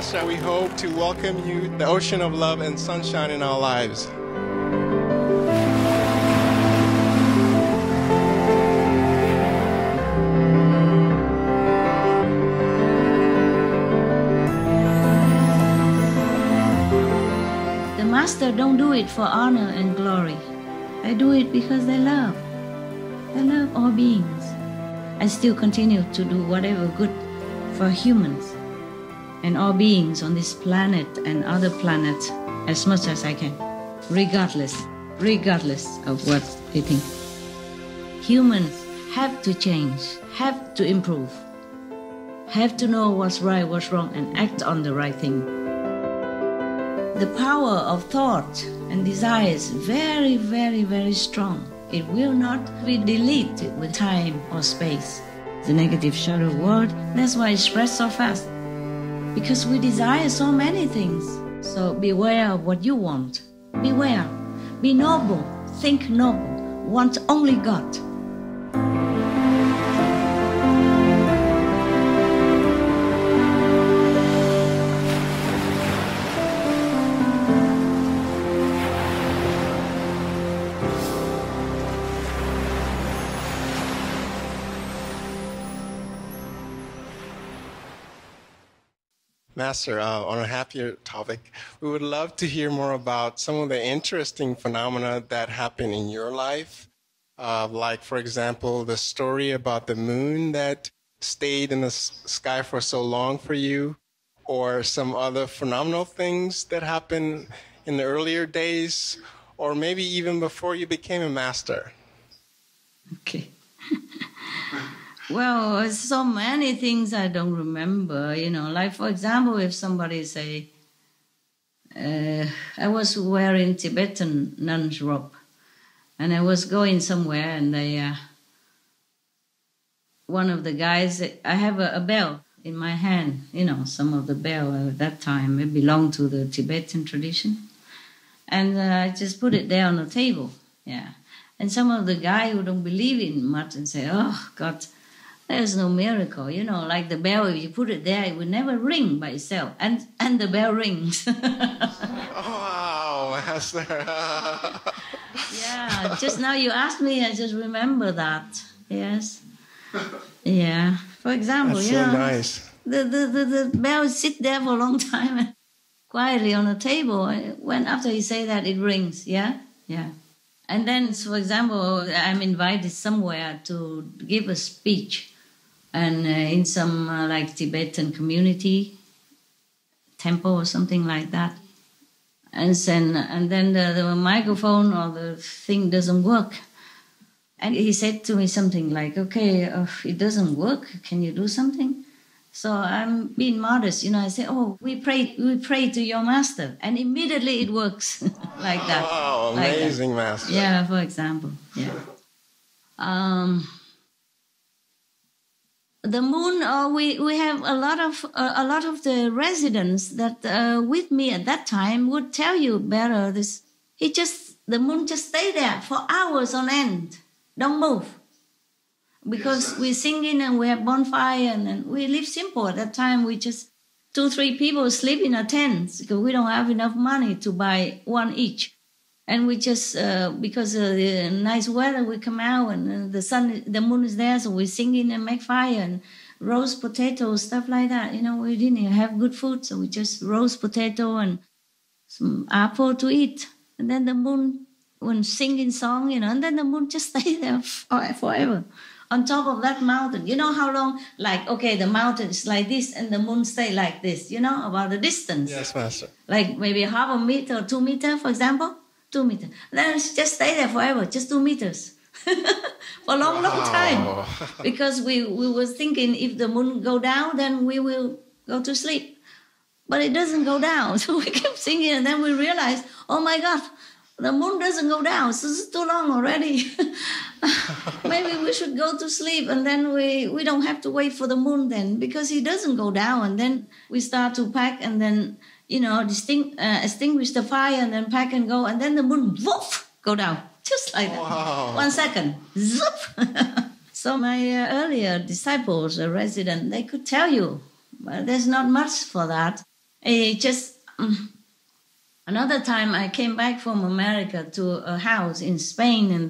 Master, we hope to welcome you, the ocean of love and sunshine in our lives. The Master don't do it for honor and glory. They do it because they love. They love all beings and still continue to do whatever good for humans and all beings on this planet and other planets as much as I can, regardless of what they think. Humans have to change, have to improve, have to know what's right, what's wrong, and act on the right thing. The power of thought and desire is very, very, very strong. It will not be deleted with time or space. The negative shadow world, that's why it spreads so fast. Because we desire so many things. So beware of what you want. Beware. Be noble. Think noble. Want only God. Master, on a happier topic, we would love to hear more about some of the interesting phenomena that happen in your life. Like, for example, the story about the moon that stayed in the sky for so long for you, or some other phenomenal things that happened in the earlier days, or maybe even before you became a master. Okay. Well, so many things I don't remember, like, for example, if somebody say, I was wearing Tibetan nun's robe, and I was going somewhere, and one of the guys, I have a bell in my hand, some of the bell at that time, it belonged to the Tibetan tradition, and I just put it there on the table, and some of the guy who don't believe in much and say, oh, God, there's no miracle, like the bell, if you put it there, it will never ring by itself. And the bell rings. Wow, Master. Yeah, just now you asked me, I just remember that. Yes. Yeah. For example, That's so nice. The bell sit there for a long time and quietly on the table. When after you say that, it rings. Yeah? Yeah. And then, for example, I'm invited somewhere to give a speech. And in some like Tibetan community, temple or something like that. And then the microphone or the thing doesn't work. And he said to me something like, okay, it doesn't work. Can you do something? So I'm being modest, I say, oh, we pray to your master. And immediately it works like that. Wow, amazing, like Master. Yeah, for example, yeah. The moon, we have a lot of the residents that with me at that time would tell you better this. The moon just stay there for hours on end, don't move, because we're singing and we have bonfire and we live simple at that time. We just 2-3 people sleep in a tent because we don't have enough money to buy one each. And we just, because of the nice weather, we come out and the moon is there, so we sing in and make fire and roast potatoes, stuff like that. We didn't have good food, so we just roast potato and some apple to eat. And then the moon, when singing song, and then the moon just stay there forever. On top of that mountain, how long, like, okay, the mountain is like this and the moon stay like this, about the distance. Yes, Master. Like maybe 0.5 meter or 2 meters, for example. 2 meters. Then just stay there forever, just 2 meters. For a long time. Because we were thinking if the moon go down, then we will go to sleep. But it doesn't go down. So we kept singing and then we realized, oh my God, the moon doesn't go down. So it's too long already. Maybe we should go to sleep and then we don't have to wait for the moon then because it doesn't go down. And then we start to pack and then extinguish the fire and then pack and go, and then the moon, woof, go down, just like that. Wow. 1 second, zoop. So my earlier disciples, a resident, they could tell you, but there's not much for that. Just another time I came back from America to a house in Spain, and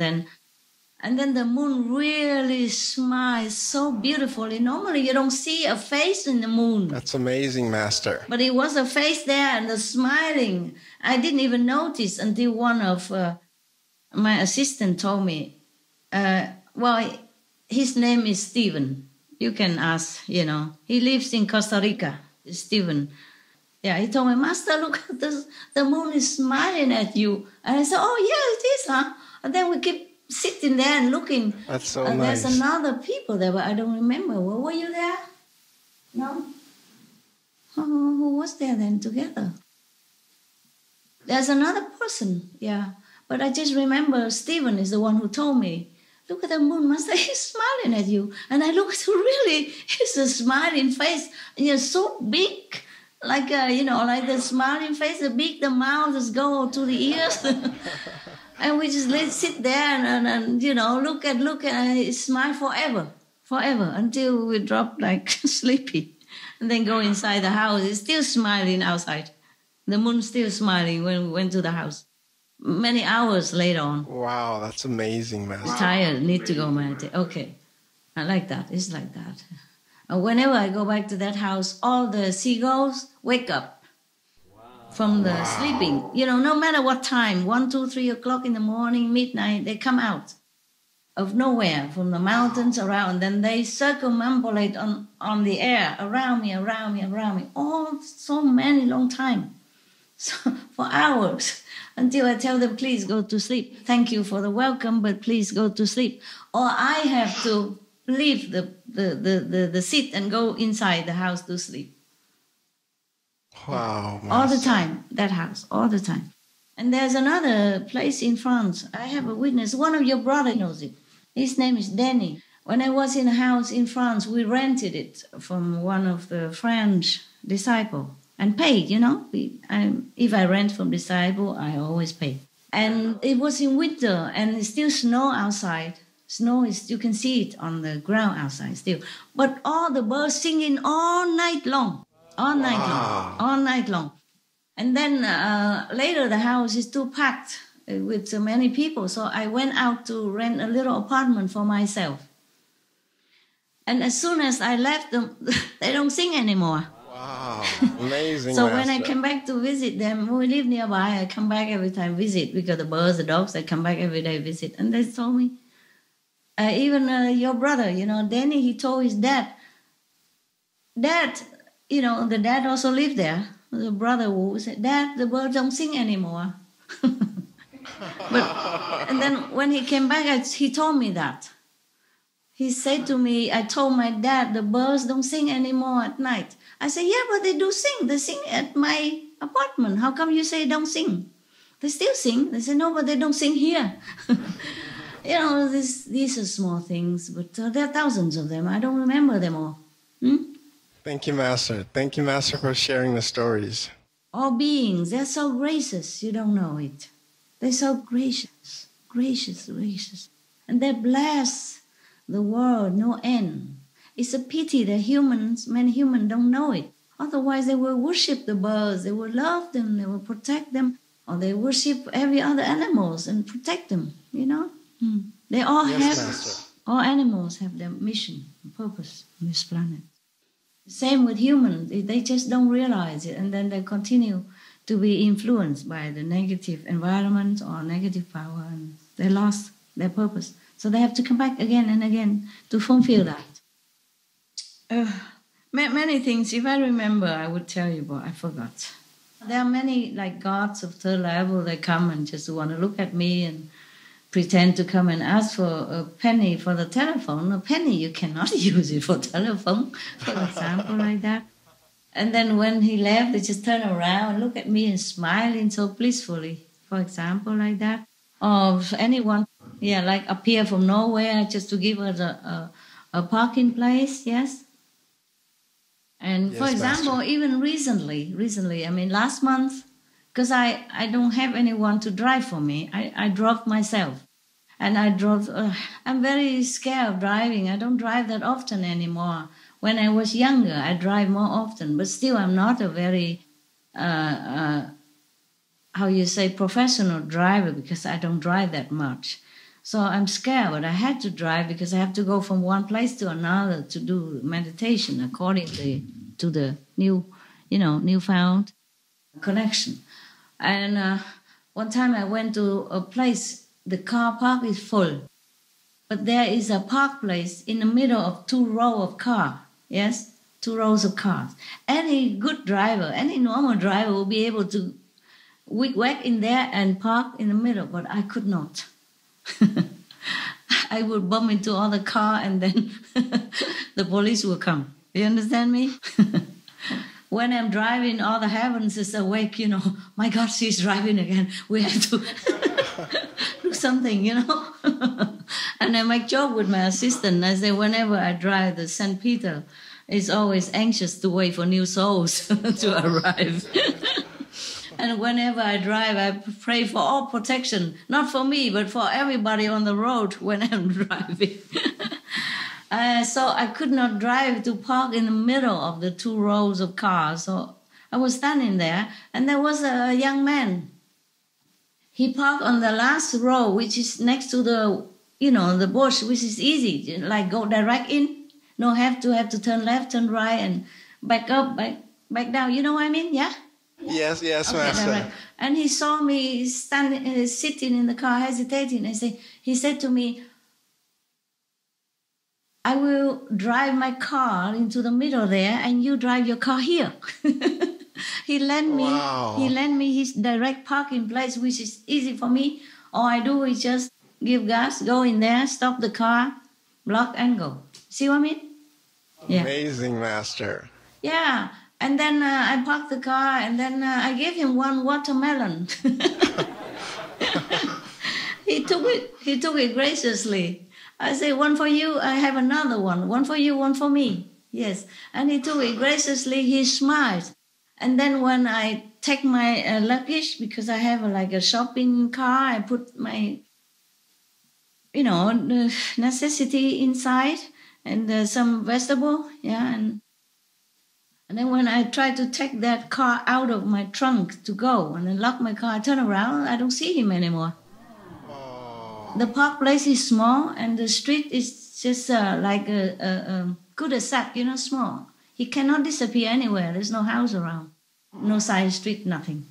then the moon really smiles so beautifully. Normally you don't see a face in the moon. That's amazing, Master. But it was a face there and the smiling. I didn't even notice until one of my assistant told me, well, his name is Stephen. You can ask, you know. He lives in Costa Rica, Stephen. Yeah, he told me, Master, look at this. The moon is smiling at you. And I said, oh, yeah, it is, huh? And then we keep sitting there and looking. That's so nice. There's another people there, but I don't remember. Well, were you there? No? Who was there then together? There's another person, yeah. But I just remember Stephen is the one who told me, look at the moon, Master, he's smiling at you. And I looked, really, it's a smiling face. And you're so big, like, like the smiling face, the big, the mouth is go to the ears. And we just sit there and look at, and smile forever, until we drop like sleepy. And then go inside the house. It's still smiling outside. The moon's still smiling when we went to the house. Many hours later on. Wow, that's amazing, Master. Tired, need to go meditate. Okay, I like that. It's like that. And whenever I go back to that house, all the seagulls wake up from the sleeping. No matter what time, 1, 2, 3 o'clock in the morning, midnight, they come out of nowhere from the mountains around. Then they circumambulate on the air around me, all so many long time, so for hours. Until I tell them, please go to sleep. Thank you for the welcome, but please go to sleep. Or I have to leave the seat and go inside the house to sleep. Wow. Master. All the time, that house, all the time. And there's another place in France. I have a witness. One of your brothers knows it. His name is Danny. When I was in a house in France, we rented it from one of the French disciples. And paid, if I rent from disciple, I always pay. And it was in winter, and it's still snow outside. Snow is, you can see it on the ground outside still. But all the birds singing all night long. All night long. And then later the house is too packed with so many people. So I went out to rent a little apartment for myself. And as soon as I left them, they don't sing anymore. Wow, amazing. So when I come back to visit them, we live nearby, I come back every time visit, because the birds, the dogs, I come back every day visit. And they told me, even your brother, Danny, he told his dad, the dad also lived there. The brother who said, Dad, the birds don't sing anymore. And then when he came back, he told me that. He said to me, I told my dad, the birds don't sing anymore at night. I said, yeah, but they do sing. They sing at my apartment. How come you say don't sing? They still sing. They say, no, but they don't sing here. These are small things, but there are thousands of them. I don't remember them all. Thank you, Master. Thank you, Master, for sharing the stories. All beings, they're so gracious, you don't know it. They're so gracious. And they bless the world, no end. It's a pity that many humans don't know it. Otherwise, they will worship the birds, they will love them, they will protect them, or they worship every other animals and protect them, They all all animals have their mission and purpose on this planet. Same with humans, they just don't realize it, and then they continue to be influenced by the negative environment or negative power, and they lost their purpose. So they have to come back again and again to fulfill that. Many things, if I remember, I would tell you, but I forgot. There are many, like gods of third level, they come and just want to look at me and pretend to come and ask for a penny for the telephone. A penny, you cannot use it for telephone, for example, like that. And then when he left, they just turn around and look at me and smiling so blissfully, for example, like that. Or anyone, like appear from nowhere just to give us a parking place, yes. And yes, for example, Master. Even recently, last month, because I don't have anyone to drive for me, I drove myself. And I drove, I'm very scared of driving. I don't drive that often anymore. When I was younger, I drive more often, but still I'm not a very how you say, professional driver, because I don't drive that much. So I'm scared, but I had to drive because I have to go from one place to another to do meditation according to the newfound connection. And one time I went to a place, the car park is full, but there is a park place in the middle of 2 rows of cars. Yes, 2 rows of cars. Any good driver, any normal driver will be able to whack in there and park in the middle, but I could not. I would bump into all the car and then the police will come. You understand me? When I'm driving, all the heavens is awake, My God, she's driving again. We have to do something, And I make joke with my assistant. I say, whenever I drive the St. Peter, is always anxious to wait for new souls to arrive. And whenever I drive, I pray for all protection, not for me, but for everybody on the road when I'm driving. So I could not drive to park in the middle of the 2 rows of cars. So I was standing there, and there was a young man. He parked on the last row, which is next to the bush, which is easy, like go direct in. No have to turn left, turn right, and back up, back down. You know what I mean? Yeah? Yes, okay, Master. Right. And he saw me standing, sitting in the car, hesitating. He said to me, I will drive my car into the middle there, and you drive your car here. He lent me his direct parking place, which is easy for me. All I do is just give gas, go in there, stop the car, block, and go. See what I mean? Yeah. Amazing, Master. Yeah. And then I parked the car, and then I gave him 1 watermelon. He took it graciously. I say, 1 for you, I have another one. 1 for you, 1 for me. Yes. And he took it graciously. He smiled. And then when I take my luggage, because I have a shopping car, I put my, the necessity inside and some vegetable. Yeah. And then when I try to take that car out of my trunk to go and then lock my car, I turn around, I don't see him anymore. Oh. The park place is small and the street is just like a cul-de-sac, small. He cannot disappear anywhere. There's no house around. No side street, nothing.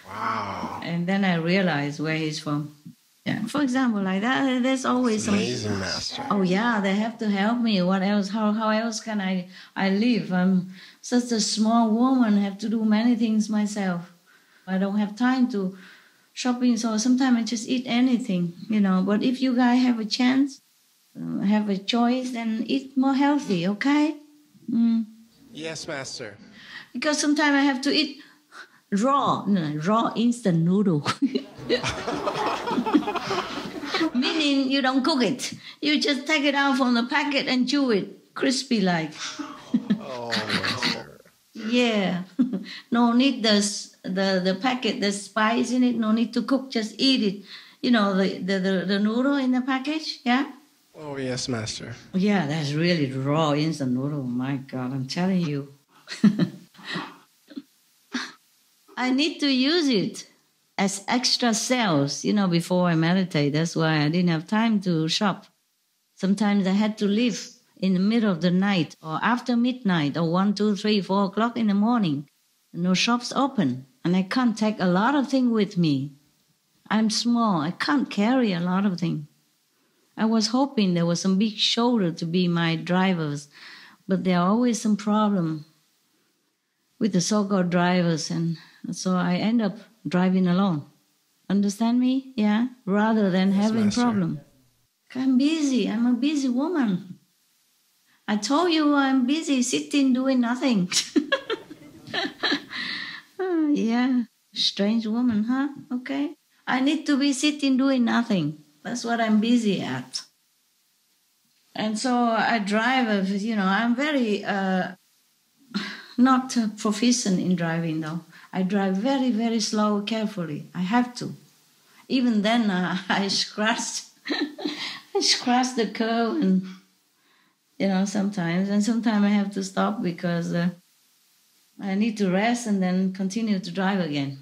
Wow. And then I realized where he's from. Yeah. For example, like that, there's always some... Amazing, Master. Oh, yeah, they have to help me. What else? How else can I live? I'm such a small woman, have to do many things myself. I don't have time to shopping, so sometimes I just eat anything, But if you guys have a chance, have a choice, then eat more healthy, okay? Mm. Yes, Master. Because sometimes I have to eat raw instant noodle. Meaning you don't cook it. You just take it out from the packet and chew it, crispy like. Oh, Master. Yeah. No need the packet, the spice in it, no need to cook, just eat it. The noodle in the package, yeah? Oh, yes, Master. Yeah, that's really raw instant noodle. My God, I'm telling you. I need to use it as extra cells, before I meditate. That's why I didn't have time to shop. Sometimes I had to leave in the middle of the night or after midnight or 1, 2, 3, 4 o'clock in the morning. No shops open, and I can't take a lot of things with me. I'm small. I can't carry a lot of things. I was hoping there was some big shoulder to be my drivers, but there are always some problem with the so-called drivers, and so I end up driving alone. Understand me? Yeah? Rather than having problem. I'm busy. I'm a busy woman. I told you I'm busy sitting doing nothing. Yeah. Strange woman, huh? Okay. I need to be sitting doing nothing. That's what I'm busy at. And so I drive, I'm very not proficient in driving though. I drive very, very slow, carefully. I have to. Even then, I scratched the curb, and sometimes. And sometimes I have to stop because I need to rest and then continue to drive again.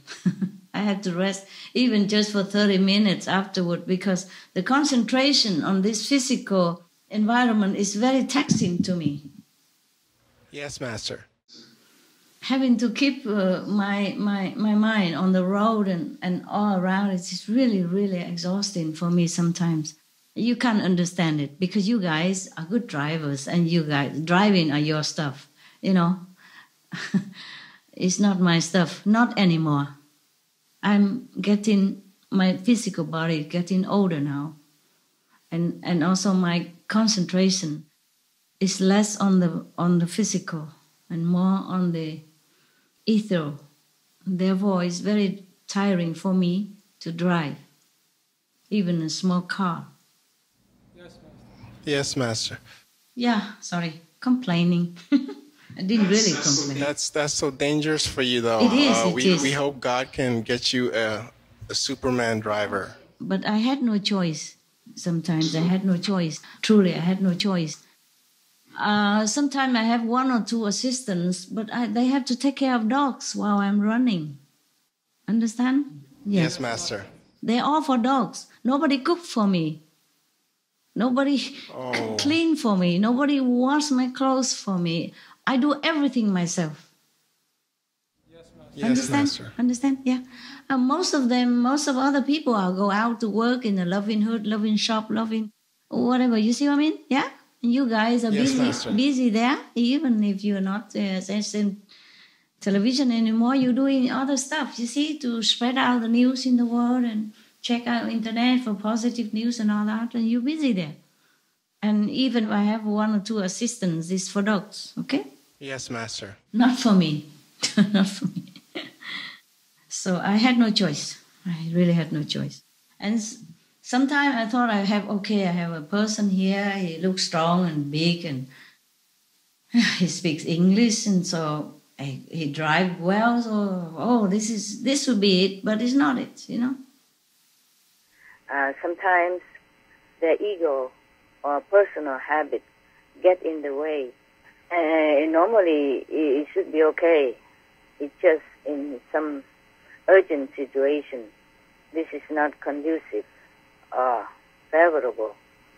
I had to rest even just for 30 minutes afterward because the concentration on this physical environment is very taxing to me. Yes, Master. Having to keep my mind on the road and all around, it's really, really exhausting for me sometimes. You can't understand it because you guys are good drivers and you guys driving are your stuff, you know. It's not my stuff, not anymore. I'm getting, my physical body getting older now. And also my concentration is less on the physical and more on the ethereal. Therefore, it's very tiring for me to drive, even a small car. Yes, Master. Yes, Master. Yeah, sorry, complaining. I didn't really complain. That's so dangerous for you, though. It is. We hope God can get you a Superman driver. But I had no choice. Sometimes I had no choice. Truly, I had no choice. Sometimes I have one or two assistants, but they have to take care of dogs while I'm running. Understand? Yes, Master. They're all for dogs. Nobody cook for me. Nobody clean for me. Nobody wash my clothes for me. I do everything myself. Yes, Understand? Master. Understand? Yeah. Most of other people are go out to work in a loving hood, loving shop, loving whatever. You see what I mean? Yeah. And you guys are busy there. Even if you're not in television anymore, you're doing other stuff. You see, to spread out the news in the world and check out internet for positive news and all that. And you're busy there. And even if I have one or two assistants, it's for dogs. Okay? Yes, Master. Not for me. Not for me. So I had no choice. I really had no choice. And sometimes I thought I have a person here. He looks strong and big and he speaks English, and so he drives well. So this would be it, but it's not it, you know. Sometimes the ego or personal habit get in the way. Normally it should be okay. It's just in some urgent situation, this is not conducive or favorable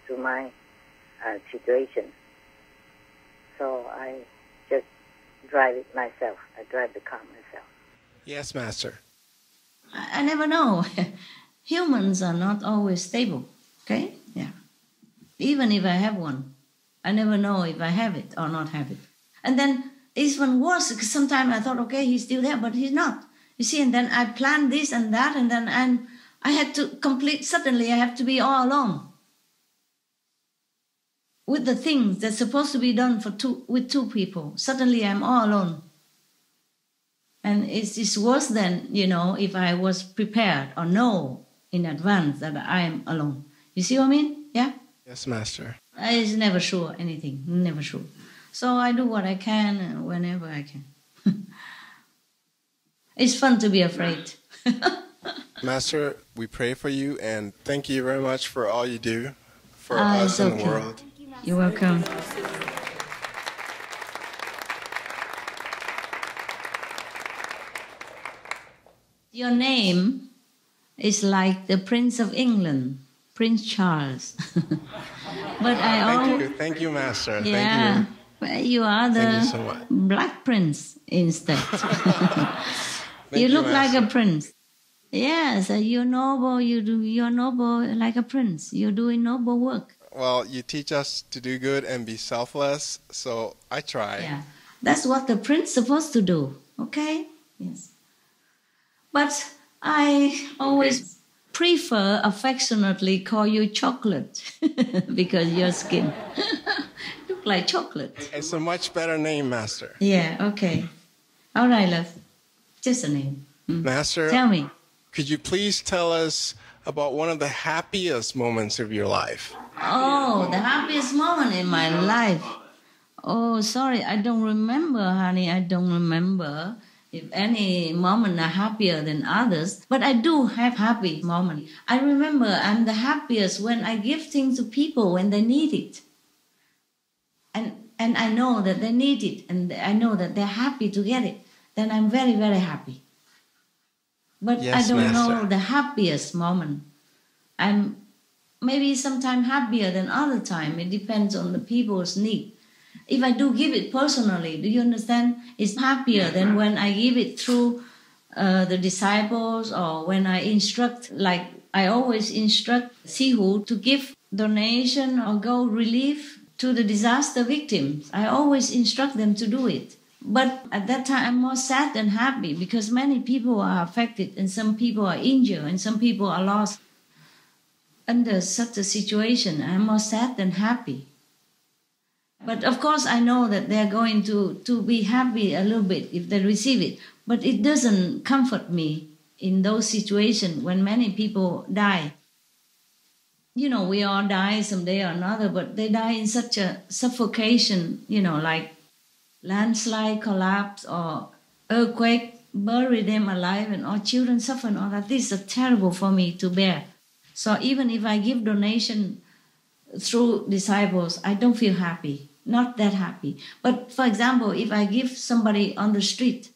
to my situation. So I just drive it myself. I drive the car myself. Yes, Master. I never know. Humans are not always stable, okay? Yeah. Even if I have one, I never know if I have it or not have it. And then it's even worse because sometimes I thought, okay, he's still there, but he's not. You see, and then I planned this and that, and then I had to suddenly I have to be all alone with the things that's supposed to be done with two people. Suddenly I'm all alone. And it's worse than, if I was prepared or know in advance that I am alone. You see what I mean? Yeah? Yes, Master. I is never sure anything, never sure. So I do what I can whenever I can. It's fun to be afraid. Master, we pray for you and thank you very much for all you do for us and the world. You're welcome. Your name is like the Prince of England, Prince Charles. But Thank you, Master. Yeah, Thank you. Well, you are the Black Prince instead. You look like a prince. Yes, you're noble. You're noble like a prince. You're doing noble work. Well, you teach us to do good and be selfless, so I try. Yeah, that's what the prince is supposed to do. Okay? Yes. But I always prefer affectionately call you chocolate because your skin look like chocolate. It's a much better name, Master. Yeah. Okay. All right, love. Just a name. Master, tell me. Could you please tell us about one of the happiest moments of your life? Oh, the happiest moment in my life. Oh, sorry, I don't remember, honey. I don't remember if any moment are happier than others. But I do have happy moments. I remember I'm the happiest when I give things to people when they need it. And I know that they need it, and I know that they're happy to get it. then I'm very, very happy. But Yes, I don't know Master. the happiest moment. I'm maybe sometimes happier than other time. It depends on the people's need. If I do give it personally, do you understand? It's happier than when I give it through the disciples, or when I instruct, like I always instruct Sihu to give donation or go relief to the disaster victims. I always instruct them to do it. But at that time, I'm more sad than happy, because many people are affected, and some people are injured, and some people are lost. Under such a situation, I'm more sad than happy. But of course, I know that they're going to be happy a little bit if they receive it. But it doesn't comfort me in those situations when many people die. You know, we all die someday or another, but they die in such a suffocation, you know, like landslide, collapse, or earthquake, bury them alive, and our children suffer and all that. This is terrible for me to bear. So even if I give donation through disciples, I don't feel happy, not that happy. But for example, if I give somebody on the street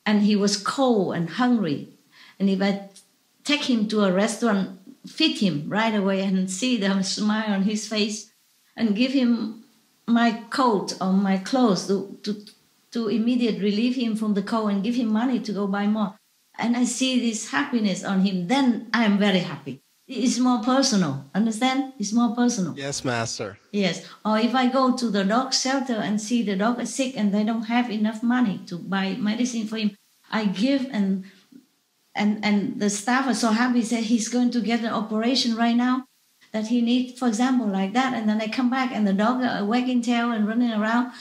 and he was cold and hungry, and if I take him to a restaurant, feed him right away and see the smile on his face, and give him my coat or my clothes to immediately relieve him from the cold, and give him money to go buy more, and I see this happiness on him, then I am very happy. It's more personal, understand? It's more personal. Yes, Master. Yes. Or if I go to the dog shelter and see the dog is sick and they don't have enough money to buy medicine for him, I give, and the staff are so happy, say he's going to get an operation right now that he needs, for example, like that. And then I come back and the dog are wagging tail and running around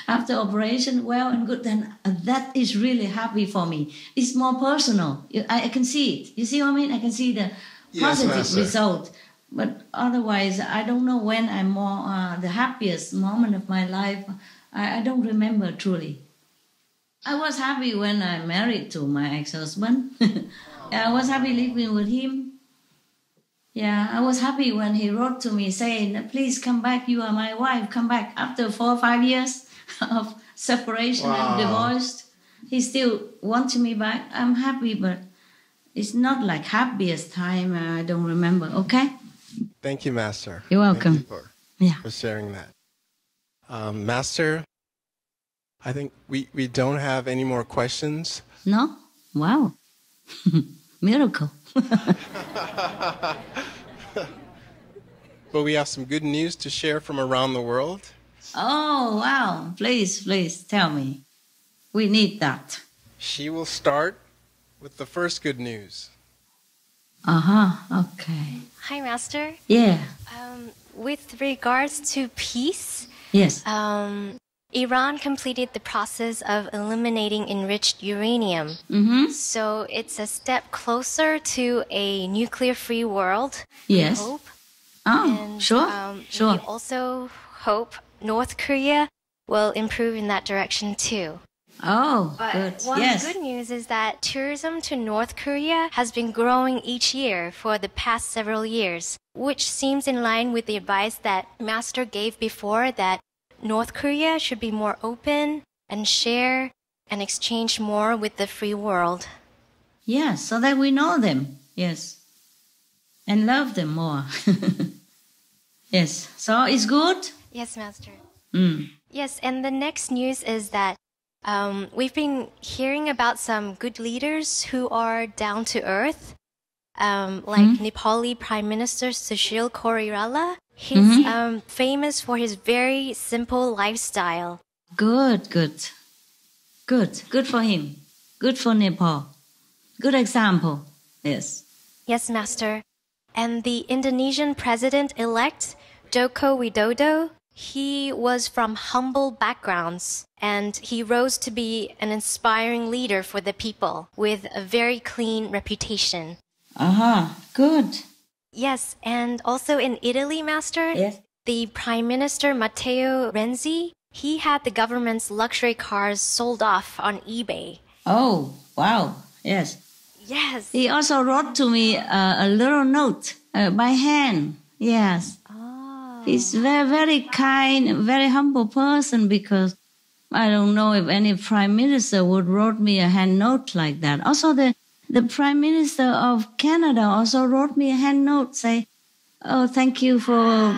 after operation, well and good. Then that is really happy for me. It's more personal. I can see it. You see what I mean? I can see the positive Master. result. But otherwise, I don't know when I'm more the happiest moment of my life. I don't remember truly. I was happy when I married to my ex-husband. I was happy living with him. Yeah, I was happy when he wrote to me saying, please come back, you are my wife, come back. After 4 or 5 years of separation and divorced, he still wants me back. I'm happy, but it's not like happiest time. I don't remember, okay? Thank you, Master. You're welcome. Thank you Yeah. for sharing that. Master, I think we don't have any more questions. No? Wow. Miracle. But we have some good news to share from around the world. Oh, wow. Please tell me. We need that. She will start with the first good news. Okay. Hi, Master. Yeah. With regards to peace, Yes. Iran completed the process of eliminating enriched uranium. Mm-hmm. So it's a step closer to a nuclear-free world. Yes. We hope. Oh, And, sure. Sure. We also hope North Korea will improve in that direction too. Oh, But good. one Yes. good news is that tourism to North Korea has been growing each year for the past several years, which seems in line with the advice that Master gave before, that North Korea should be more open and share and exchange more with the free world. Yes, so that we know them. Yes. And love them more. Yes. So it's good? Yes, Master. Mm. Yes, and the next news is that we've been hearing about some good leaders who are down to earth, like Nepali Prime Minister Sushil Koirala. He's famous for his very simple lifestyle. Good for him. Good for Nepal. Good example. Yes. Yes, Master. And the Indonesian president-elect, Joko Widodo, he was from humble backgrounds, and he rose to be an inspiring leader for the people with a very clean reputation. Good. Yes, and also in Italy, Master, Yes. the Prime Minister Matteo Renzi, he had the government's luxury cars sold off on eBay. Oh, wow. Yes. Yes. He also wrote to me a little note by hand. Yes. Oh. He's very, very kind, very humble person, because I don't know if any prime minister would wrote me a hand note like that. Also, the prime minister of Canada also wrote me a hand note, say, "Oh, thank you for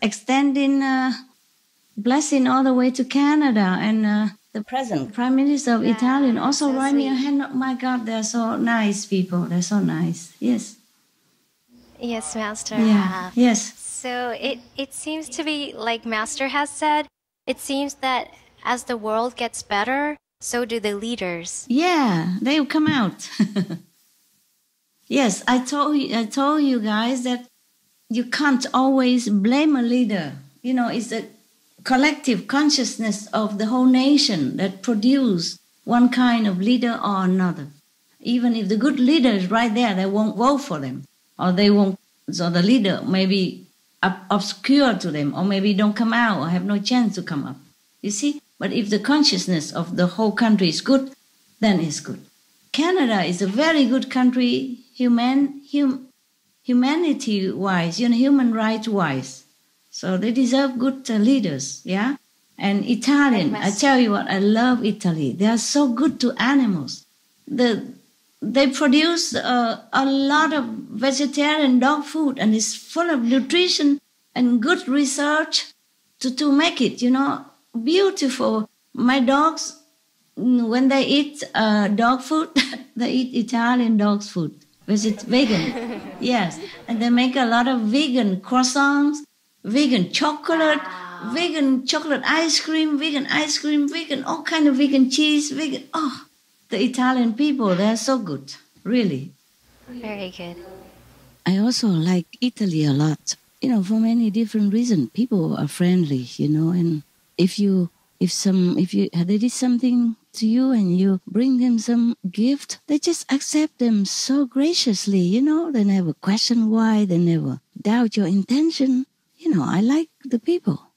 extending blessing all the way to Canada." And the present prime minister of Italy also wrote me a hand note. My God, they're so nice people. They're so nice. Yes. Yes, Master. Yeah. Yes. So it seems to be like Master has said. It seems that as the world gets better, so do the leaders. Yeah, they will come out. Yes, I told you guys that you can't always blame a leader. You know, it's the collective consciousness of the whole nation that produce one kind of leader or another. Even if the good leader is right there, they won't vote for them, or they won't. So the leader may be obscure to them, or maybe don't come out or have no chance to come up. You see? But if the consciousness of the whole country is good, then it's good. Canada is a very good country, humanity-wise, human rights-wise. So they deserve good leaders, yeah? And Italian, I tell you what, I love Italy. They are so good to animals. They produce a lot of vegetarian dog food, and it's full of nutrition and good research to make it, beautiful. My dogs, when they eat dog food, they eat Italian dog's food. Vegan. Yes. And they make a lot of vegan croissants, vegan chocolate, vegan chocolate ice cream, vegan all kind of vegan cheese, vegan. Oh, the Italian people, they're so good. Really. Very good. I also like Italy a lot. For many different reasons. People are friendly, and if they did something to you and you bring them some gift, they just accept them so graciously, They never question why, they never doubt your intention. I like the people.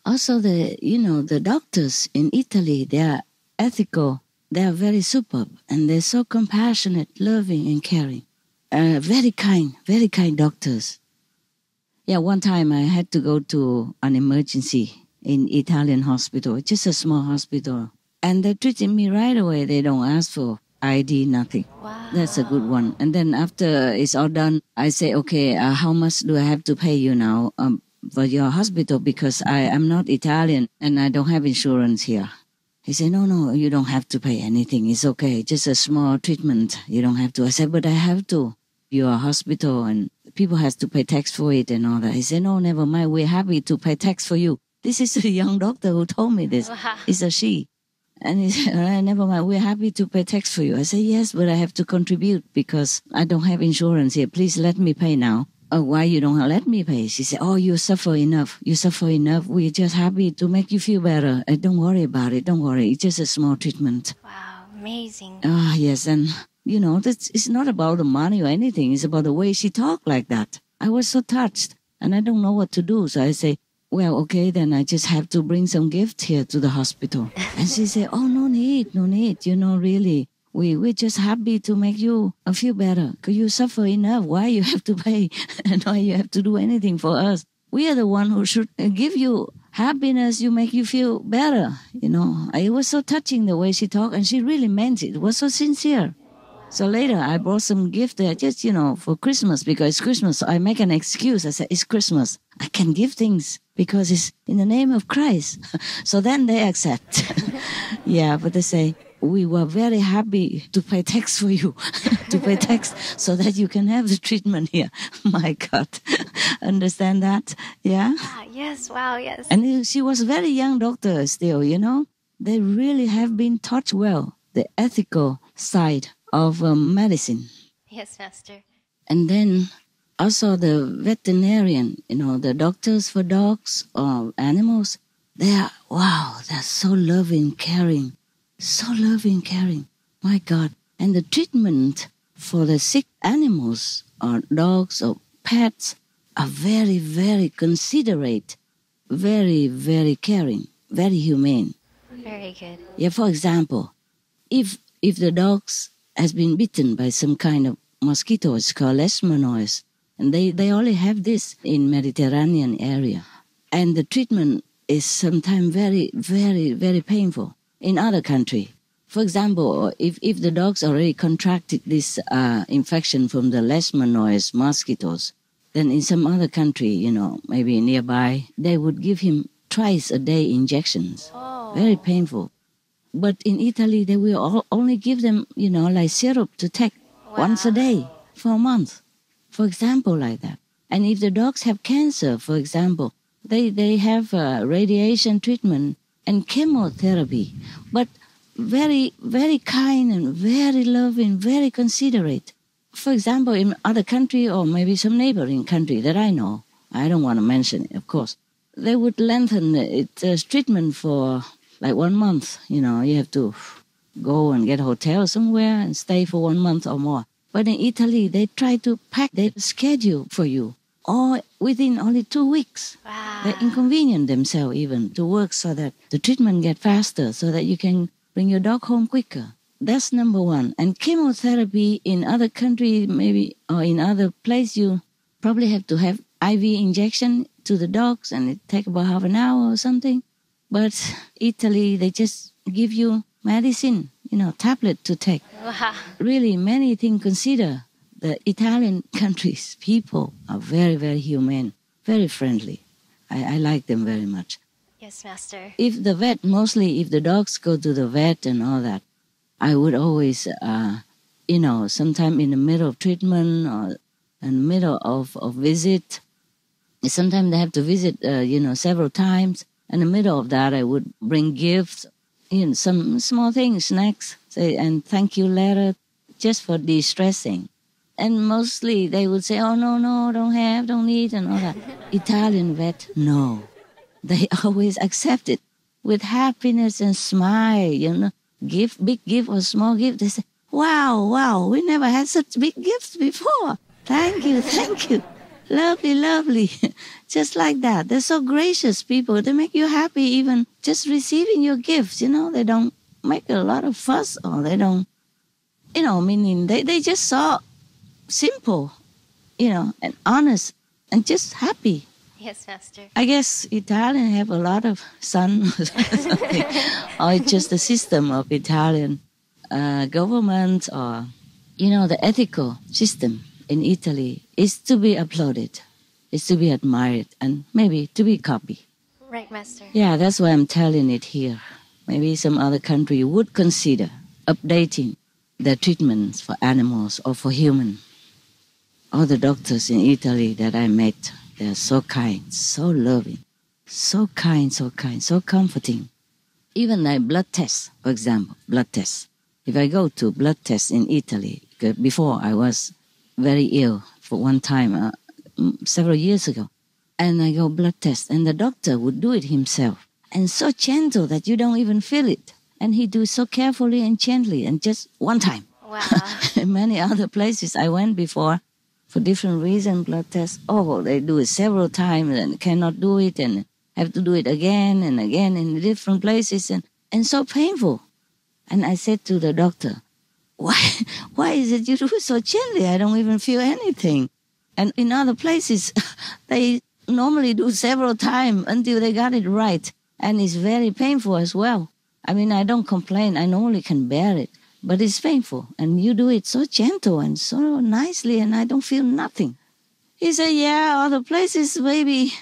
Also, the doctors in Italy, they are ethical, they are very superb, and they're so compassionate, loving, and caring. Very kind doctors. Yeah, one time I had to go to an emergency in Italian hospital, just a small hospital. And they treated me right away. They don't ask for ID, nothing. Wow. That's a good one. And then after it's all done, I say, okay, how much do I have to pay you now for your hospital? Because I'm not Italian and I don't have insurance here. He said, no, you don't have to pay anything. It's okay. Just a small treatment. You don't have to. I said, but I have to. You're a hospital and people have to pay tax for it and all that. He said, no, never mind. We're happy to pay tax for you. This is a young doctor who told me this. Wow. It's a she. And he said, all right, never mind. We're happy to pay tax for you. I said, yes, but I have to contribute because I don't have insurance here. Please let me pay now. Oh, why you don't let me pay? She said, oh, you suffer enough. You suffer enough. We're just happy to make you feel better. Don't worry about it. Don't worry. It's just a small treatment. Wow, amazing. Yes. And, it's not about the money or anything. It's about the way she talked like that. I was so touched and I don't know what to do. So I say, well, okay, then I just have to bring some gift here to the hospital. And she said, oh, no need. Really. We're just happy to make you feel better. Because you suffer enough. Why you have to pay? And why you have to do anything for us? We are the one who should give you happiness. You make you feel better. It was so touching the way she talked. And she really meant it. It was so sincere. So later I brought some gift there just, for Christmas. Because it's Christmas. So I make an excuse. I said, it's Christmas. I can give things because it's in the name of Christ. So then they accept. Yeah, but they say, we were very happy to pay tax for you, to pay tax so that you can have the treatment here. My God. Understand that? Yeah? Yes, wow, yes. And she was a very young doctor still, They really have been taught well, the ethical side of medicine. Yes, Master. And then also the veterinarian, the doctors for dogs or animals, they're so loving, caring. So loving, caring. My God. And the treatment for the sick animals or dogs or pets are very, very considerate, very, very caring, very humane. Very good. Yeah, for example, if the dogs has been bitten by some kind of mosquito, it's called leishmaniasis, and they only have this in Mediterranean area. And the treatment is sometimes very, very, very painful in other country. For example, if the dogs already contracted this infection from the leishmaniasis mosquitoes, then in some other country, maybe nearby, they would give him twice a day injections. Oh. Very painful. But in Italy, they will only give them, like syrup to take once a day for a month. For example, like that. And if the dogs have cancer, for example, they have radiation treatment and chemotherapy. But very, very kind and very loving, very considerate. For example, in other country or maybe some neighboring country that I know, I don't want to mention it, of course, they would lengthen its treatment for like 1 month. You have to go and get a hotel somewhere and stay for 1 month or more. But in Italy, they try to pack their schedule for you, or within only 2 weeks. Wow. They inconvenience themselves even to work so that the treatment get faster, so that you can bring your dog home quicker. That's number one. And chemotherapy in other countries, maybe, or in other place, you probably have to have IV injection to the dogs, and it take about half an hour or something. But Italy, they just give you medicine, tablet to take. Wow. Really, many things consider. The Italian countries, people are very, very humane, very friendly. I like them very much. Yes, Master. If the dogs go to the vet and all that, I would always, sometime in the middle of treatment or in the middle of visit, sometimes they have to visit, several times. In the middle of that, I would bring gifts, some small things, snacks, and thank you letter, just for de-stressing. And mostly they would say, oh, no, don't need, and all that. Italian vet, no. They always accept it with happiness and smile, gift, big gift or small gift. They say, wow, we never had such big gifts before. Thank you. Lovely. Just like that. They're so gracious people. They make you happy even just receiving your gifts, They don't make a lot of fuss, or they don't, meaning they just so simple, and honest and just happy. Yes, Master. I guess Italians have a lot of sun or something, or it's just the system of Italian government, or, the ethical system in Italy is to be applauded, is to be admired, and maybe to be copied. Right, Master. Yeah, that's why I'm telling it here. Maybe some other country would consider updating their treatments for animals or for humans. All the doctors in Italy that I met, they're so kind, so loving, so kind, so comforting. Even like blood tests, for example, blood tests. If I go to blood tests in Italy, before I was very ill for one time, several years ago, and I go blood test, and the doctor would do it himself, and so gentle that you don't even feel it. And he do so carefully and gently, and just one time. Wow. In many other places I went before, for different reasons, blood tests, they do it several times and cannot do it and have to do it again and again in different places, and so painful. And I said to the doctor, why is it you do it so gently? I don't even feel anything. And in other places, they normally do several times until they got it right. And it's very painful as well. I mean, I don't complain. I normally can bear it. But it's painful, and you do it so gentle and so nicely, and I don't feel nothing. He said, yeah, other places maybe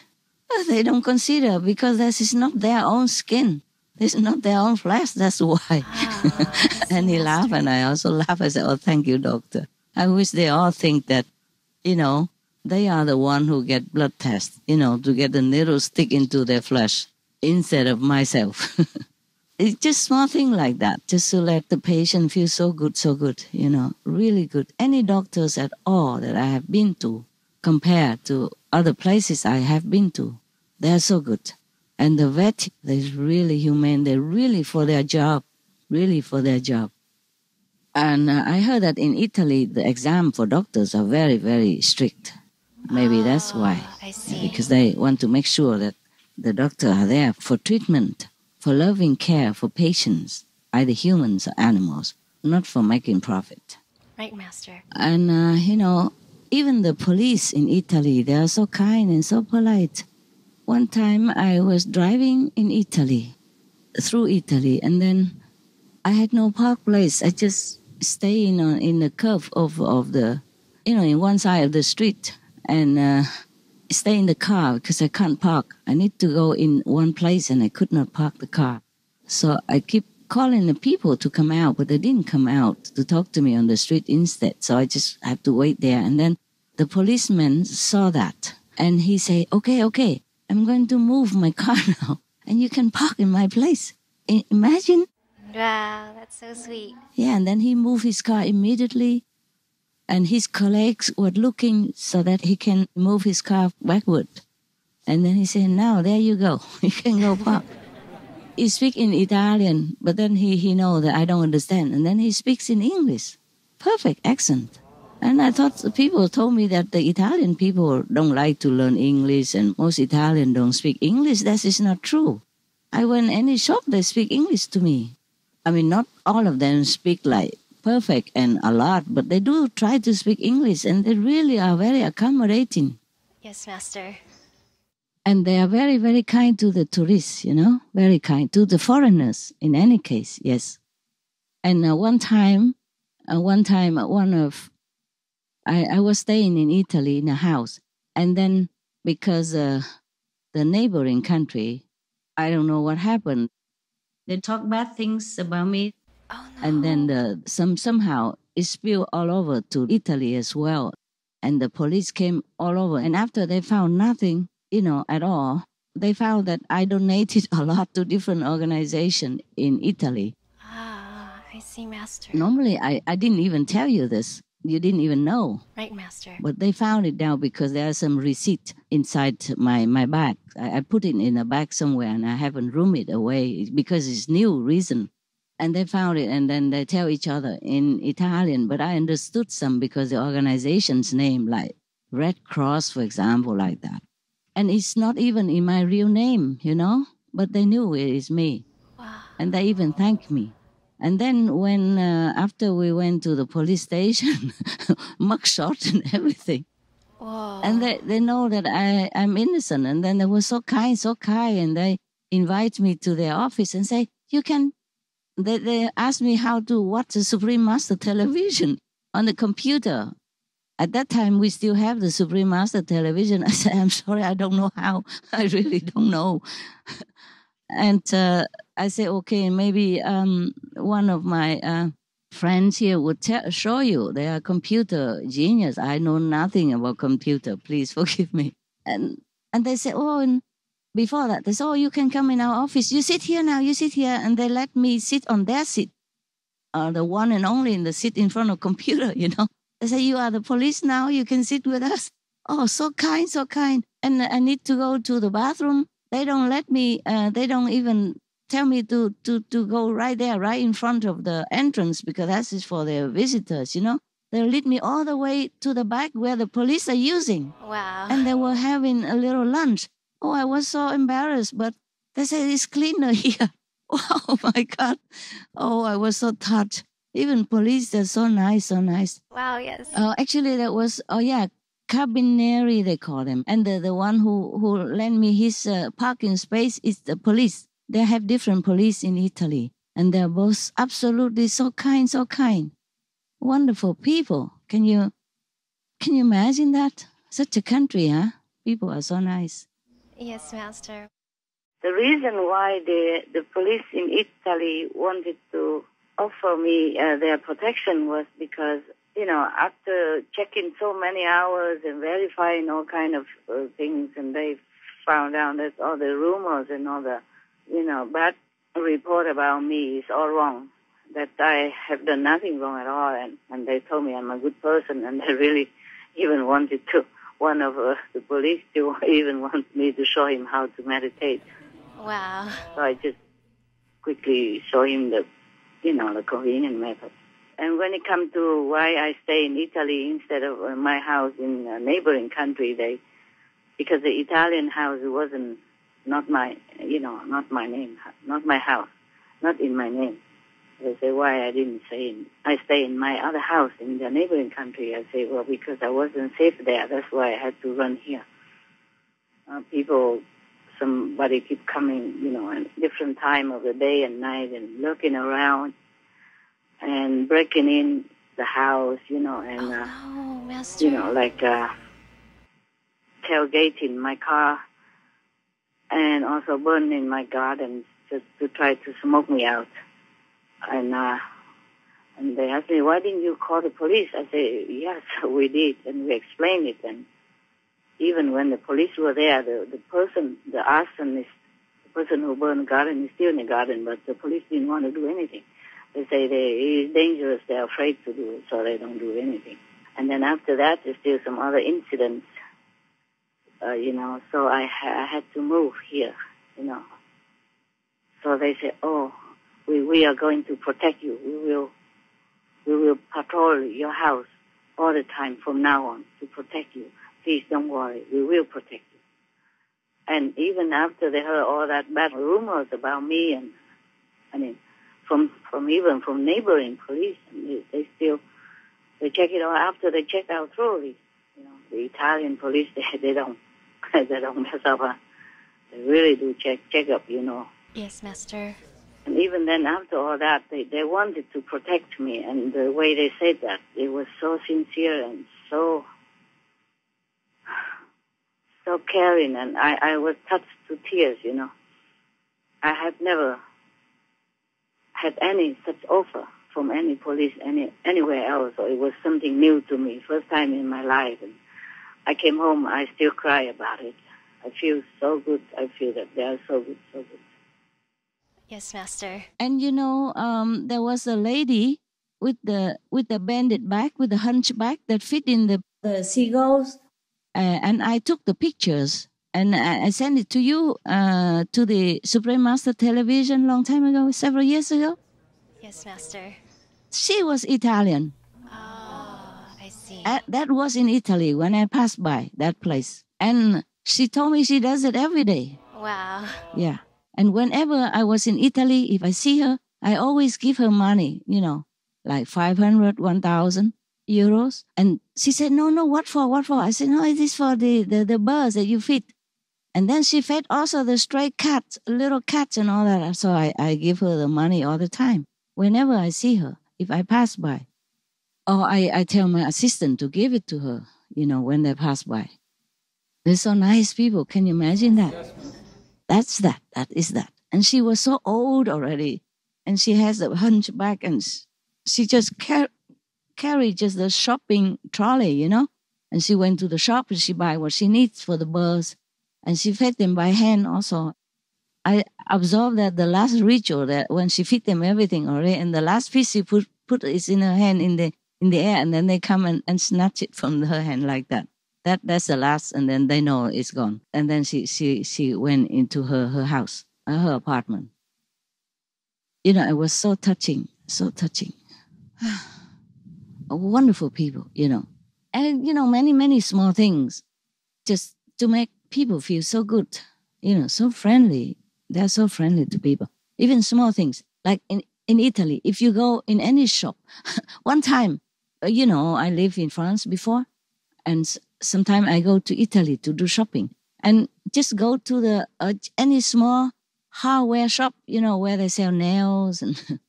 they don't consider, because this is not their own skin. It's not their own flesh, that's why. And he laughed, and I also laughed. I said, oh, thank you, doctor. I wish they all think that, they are the one who get blood tests, to get the needle stick into their flesh instead of myself. It's just small thing like that, just to let the patient feel so good, really good. Any doctors at all that I have been to, compared to other places I have been to, they're so good. And the vet, they're really humane. They're really for their job. And I heard that in Italy, the exam for doctors are very, very strict. Maybe that's why. I see. Because they want to make sure that the doctors are there for treatment, for loving care for patients, either humans or animals, not for making profit. Right, Master. And, even the police in Italy, they are so kind and so polite. one time I was driving in Italy, through Italy, and then I had no park place. I just stay in the curve of the, in one side of the street, and stay in the car because I can't park. I need to go in one place and I could not park the car. So I keep calling the people to come out, but they didn't come out to talk to me on the street instead. So I just have to wait there. And then the policeman saw that and he said, okay, I'm going to move my car now and you can park in my place. Imagine. Wow, that's so sweet. Yeah, and then he moved his car immediately. And his colleagues were looking so that he can move his car backward. And then he said, now, there you go. You can go park. He speaks in Italian, but then he knows that I don't understand. And then he speaks in English. Perfect accent. And I thought the people told me that the Italian people don't like to learn English and most Italians don't speak English. That is not true. I went any shop, they speak English to me. I mean, not all of them speak like perfect and a lot, but they do try to speak English and they really are very accommodating. Yes, Master. And they are very, very kind to the tourists, very kind to the foreigners in any case, yes. And one time, I was staying in Italy in a house, and then because the neighboring country, I don't know what happened, they talk bad things about me. Oh, no. And then somehow it spilled all over to Italy as well. And the police came all over. And after they found nothing, at all, they found that I donated a lot to different organizations in Italy. Ah, I see, Master. Normally, I didn't even tell you this. You didn't even know. Right, Master. But they found it now because there are some receipt inside my bag. I put it in a bag somewhere and I haven't roomed it away because it's new reason. And they found it, and then they tell each other in Italian. But I understood some because the organization's name, like Red Cross, for example, like that. And it's not even in my real name, But they knew it is me. Wow. And they even thanked me. And then when, after we went to the police station, mugshot and everything. Whoa. And they know that I'm innocent. And then they were so kind. And they invite me to their office and say, you can... They asked me how to watch the Supreme Master television on the computer. At that time, we still have the Supreme Master television. I said, I'm sorry, I don't know how. I really don't know. And I said, okay, maybe one of my friends here would show you. They are computer genius. I know nothing about computer. Please forgive me. And they said, and before that, they said, you can come in our office. You sit here now, you sit here. And they let me sit on their seat, the one and only in the seat in front of computer, They say, you are the police now, you can sit with us. Oh, so kind, so kind. And I need to go to the bathroom. They don't let me, they don't even tell me to go right there, right in front of the entrance, because that is for their visitors, They lead me all the way to the back where the police are using. Wow. And they were having a little lunch. Oh, I was so embarrassed, but they said it's cleaner here. Oh, my God. Oh, I was so touched. Even police, they're so nice, so nice. Wow, yes. Actually, that was, Carabinieri, they call them. And the one who lent me his parking space is the police. They have different police in Italy. And they're both absolutely so kind, so kind. Wonderful people. Can you imagine that? Such a country, huh? People are so nice. Yes, Master. The reason why the police in Italy wanted to offer me their protection was because, after checking so many hours and verifying all kind of things, and they found out that all the rumors and all the, bad report about me is all wrong, that I have done nothing wrong at all, and they told me I'm a good person, and they really even wanted to. One of the police even wants me to show him how to meditate. Wow. So I just quickly show him the convenient method. And when it comes to why I stay in Italy instead of my house in a neighboring country, because the Italian house wasn't not my name, not my house, not in my name. They say why I didn't stay in my other house in the neighboring country. I say, well, because I wasn't safe there. That's why I had to run here. People somebody keep coming, at different time of the day and night and looking around and breaking in the house, and, no, Master. like tailgating my car and also burning my garden just to try to smoke me out. And they asked me, why didn't you call the police? I said, yes, we did, and we explained it. And even when the police were there, the arsonist, the person who burned the garden is still in the garden, but the police didn't want to do anything. They say it is dangerous, they're afraid to do it, so they don't do anything. And then after that, there's still some other incidents, so I had to move here, So they said, oh, we are going to protect you. We will patrol your house all the time from now on to protect you. Please don't worry. We will protect you. And even after they heard all that bad rumors about me, and from neighboring police, they check it out after they check out thoroughly. The Italian police they don't mess up. They really do check up. Yes, Master. And even then, after all that, they wanted to protect me, and the way they said that, it was so sincere and so caring, and I was touched to tears, I have never had any such offer from any police anywhere else, so it was something new to me, first time in my life, and I came home, I still cry about it. I feel so good. I feel that they are so good, so good. Yes, Master. And there was a lady with the bended back, with the hunchback that fit in the seagulls, and I took the pictures and I sent it to you to the Supreme Master Television long time ago, several years ago. Yes, Master. She was Italian. Oh, I see. That was in Italy when I passed by that place, and she told me she does it every day. Wow. Yeah. And whenever I was in Italy, if I see her, I always give her money, like 500, 1,000 euros. And she said, no, what for? I said, no, it is for the birds that you feed. And then she fed also the stray cats, little cats and all that. So I give her the money all the time, whenever I see her, if I pass by. Or I tell my assistant to give it to her, when they pass by. They're so nice people. Can you imagine that? Yes. That's that. That is that. And she was so old already. And she has a hunchback, and she just carried just the shopping trolley, And she went to the shop and she buy what she needs for the birds. And she fed them by hand also. I observed that the last ritual, that when she feed them everything already, and the last piece she put it in her hand in the air, and then they come and snatch it from her hand like that. That's the last, and then they know it's gone. And then she went into her house, her apartment. It was so touching, so touching. Wonderful people, And, many, many small things just to make people feel so good, so friendly. They're so friendly to people. Even small things, like in Italy, if you go in any shop, one time, I lived in France before, and sometimes I go to Italy to do shopping, and just go to the any small hardware shop, where they sell nails and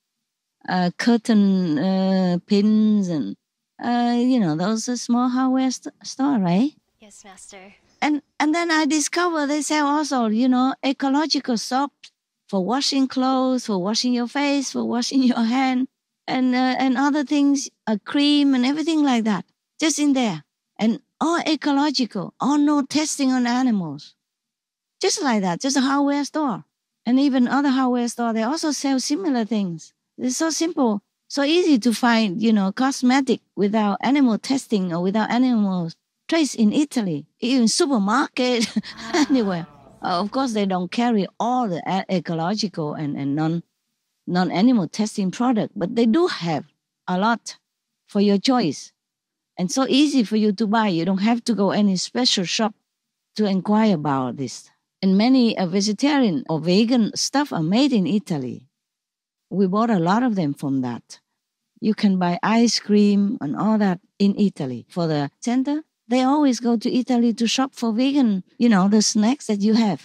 curtain pins and those small hardware store, right? Yes, Master. And then I discover they sell also, ecological soap for washing clothes, for washing your face, for washing your hand, and other things, a cream and everything like that, just in there. And all ecological, all no testing on animals. Just like that, just a hardware store. And even other hardware store, they also sell similar things. It's so simple, so easy to find, cosmetic without animal testing or without animals trace in Italy, even supermarket, anywhere. Of course, they don't carry all the ecological and non-animal testing product, but they do have a lot for your choice. And so easy for you to buy. You don't have to go any special shop to inquire about this. And many vegetarian or vegan stuff are made in Italy. We bought a lot of them from that. You can buy ice cream and all that in Italy. For the center, They always go to Italy to shop for vegan, the snacks that you have.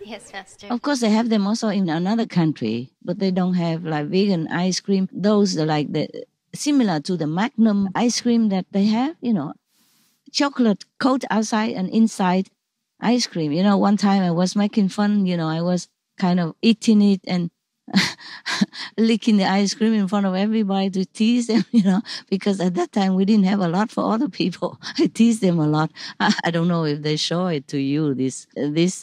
Yes, Master. Of course, they have them also in another country, but they don't have like vegan ice cream. Those are like similar to the Magnum ice cream that they have, chocolate coat outside and inside ice cream. One time I was making fun, I was kind of eating it and licking the ice cream in front of everybody to tease them, because at that time we didn't have a lot for other people. I teased them a lot. I don't know if they show it to you, this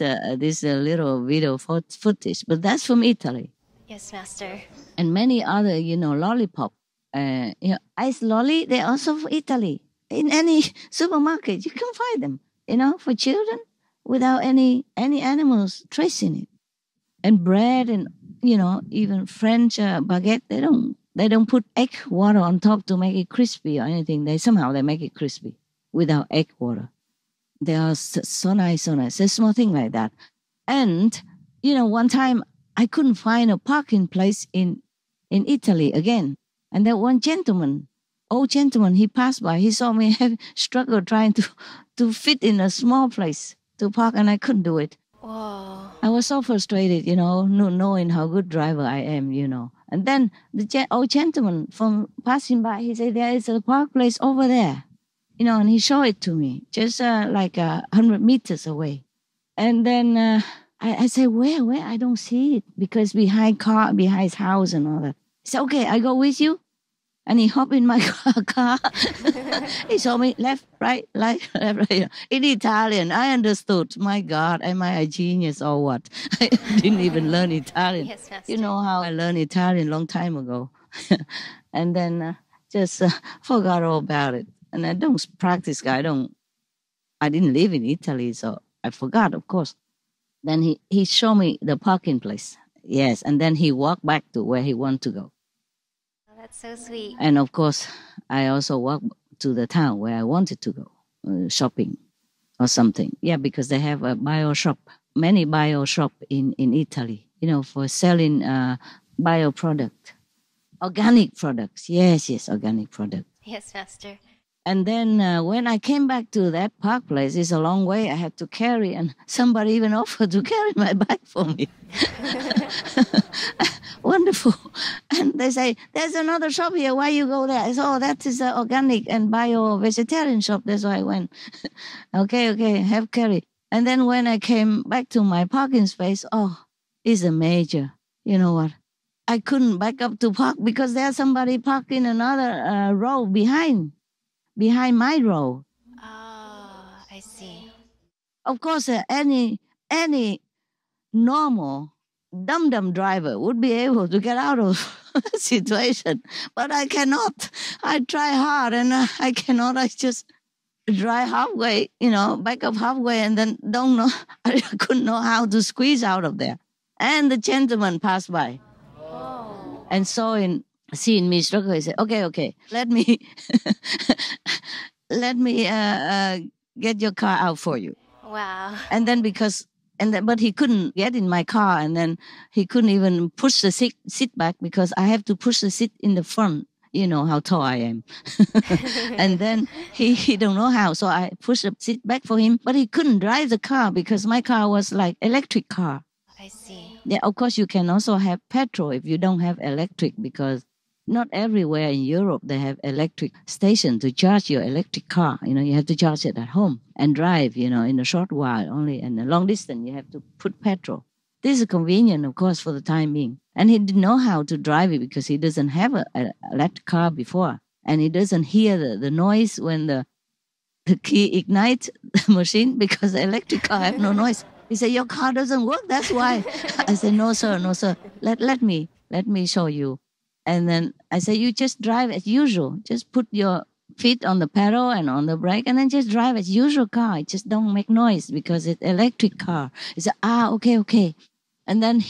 little video footage, but that's from Italy. Yes, Master. And many other, lollipop, ice lolly, they're also from Italy. In any supermarket, you can find them, for children without any animals tracing it. And bread and, even French baguette, they don't put egg water on top to make it crispy or anything. They make it crispy without egg water. They are so nice. It's a small thing like that. And, one time I couldn't find a parking place in Italy again. And that one old gentleman, he passed by. He saw me struggle trying to fit in a small place to park, and I couldn't do it. Whoa. I was so frustrated, knowing how good driver I am, And then the old gentleman from passing by, he said, there is a park place over there, and he showed it to me, just like 100 meters away. And then I said, where? I don't see it, because behind his house and all that. He said, okay, I go with you. And he hopped in my car. He told me left, right, left, right. In Italian, I understood. My God, am I a genius or what? I didn't even learn Italian. Yes, Master. You know how I learned Italian a long time ago. And then just forgot all about it. And I don't practice. I didn't live in Italy, so I forgot, of course. Then he showed me the parking place. Yes, and then he walked back to where he wanted to go. That's so sweet. And of course, I also walked to the town where I wanted to go, shopping or something. Yeah, because they have a bio shop, many bio shop in Italy, for selling bio product, organic products. Yes, organic product. Yes, Master. And then when I came back to that park place, it's a long way I had to carry, and somebody even offered to carry my bag for me. Wonderful. And they say, there's another shop here. Why you go there? I said, that is an organic and bio-vegetarian shop. That's why I went. Okay, have carry. And then when I came back to my parking space, it's a major. You know what? I couldn't back up to park because there's somebody parked in another row behind my row. I see. Of course, any normal dum-dum driver would be able to get out of the situation, but I cannot. I try hard and I cannot. I just drive halfway, back up halfway, and then don't know. I couldn't know how to squeeze out of there. And the gentleman passed by, and seeing me struggle, he said, "Okay, let me get your car out for you." Wow. And then but he couldn't get in my car, and then he couldn't even push the seat back because I have to push the seat in the front. You know how tall I am. And then he don't know how, so I pushed the seat back for him, but he couldn't drive the car because my car was like electric car. I see. Yeah, of course you can also have petrol if you don't have electric, because not everywhere in Europe they have electric station to charge your electric car. You have to charge it at home and drive, in a short while only. And a long distance, you have to put petrol. This is convenient, of course, for the time being. And he didn't know how to drive it because he doesn't have an electric car before. And he doesn't hear the noise when the key ignites the machine, because the electric car have no noise. He said, "Your car doesn't work, that's why." I said, no, sir. Let me show you. And then I said, "You just drive as usual. Just put your feet on the pedal and on the brake, and then just drive as usual car. It just don't make noise because it's electric car." He said, okay. And then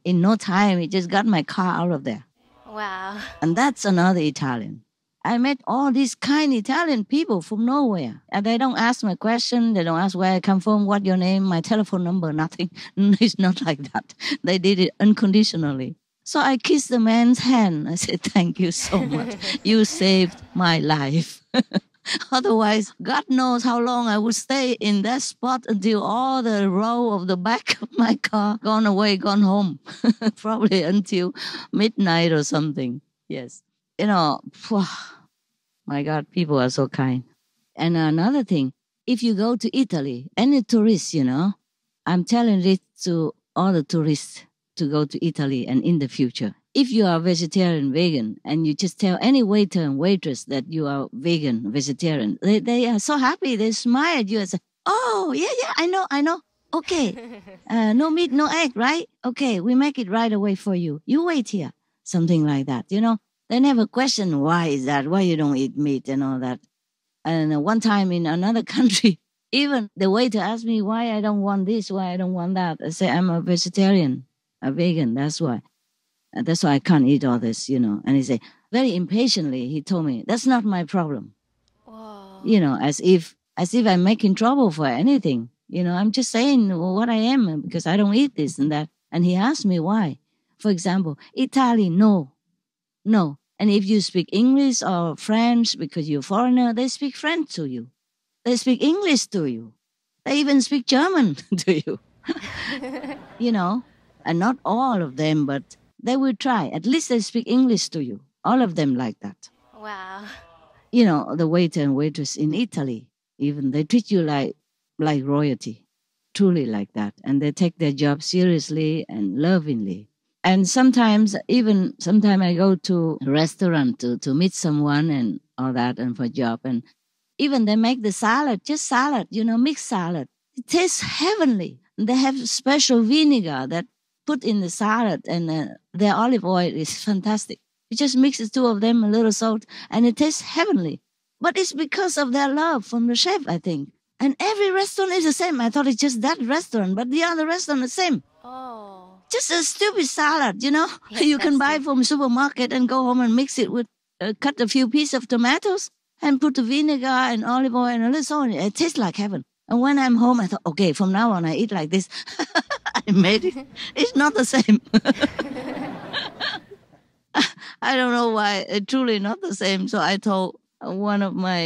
in no time, he just got my car out of there. Wow. And that's another Italian. I met all these kind Italian people from nowhere. And they don't ask my question. They don't ask where I come from, what your name, my telephone number, nothing. It's not like that. They did it unconditionally. So I kissed the man's hand. I said, thank you so much. You saved my life. Otherwise, God knows how long I would stay in that spot until all the row of the back of my car gone away, gone home. Probably until midnight or something. Yes. You know, my God, people are so kind. And another thing, if you go to Italy, any tourist, I'm telling it to all the tourists to go to Italy and in the future. If you are vegetarian, vegan, and you just tell any waiter and waitress that you are vegan, vegetarian, they are so happy. They smile at you and say, oh, yeah, I know. Okay. No meat, no egg, right? Okay, we make it right away for you. You wait here. Something like that, They never question why is that, why you don't eat meat and all that. And one time in another country, even the waiter asked me why I don't want this, why I don't want that. I say, I'm a vegetarian, a vegan, that's why. That's why I can't eat all this, And he said, very impatiently, he told me, that's not my problem. Whoa. As if I'm making trouble for anything. I'm just saying what I am because I don't eat this and that. And he asked me why. For example, Italian, no. And if you speak English or French, because you're a foreigner, they speak French to you. They speak English to you. They even speak German to you. And not all of them, but they will try. At least they speak English to you. All of them like that. Wow. The waiter and waitress in Italy, even they treat you like royalty, truly like that. And they take their job seriously and lovingly. And sometimes I go to a restaurant to meet someone and all that and for a job. And even they make the salad, just salad, mixed salad. It tastes heavenly. They have special vinegar that put in the salad, and their olive oil is fantastic. You just mix the two of them, a little salt, and it tastes heavenly. But it's because of their love from the chef, I think. And every restaurant is the same. I thought it's just that restaurant, but the other restaurant is the same. Oh. Just a stupid salad, Yes, you can buy Master. from supermarket and go home and mix it with, cut a few pieces of tomatoes and put the vinegar and olive oil and a little salt. It tastes like heaven. And when I'm home, I thought, okay, from now on I eat like this. I made it. It's not the same. I don't know why. It's truly not the same. So I told one of my,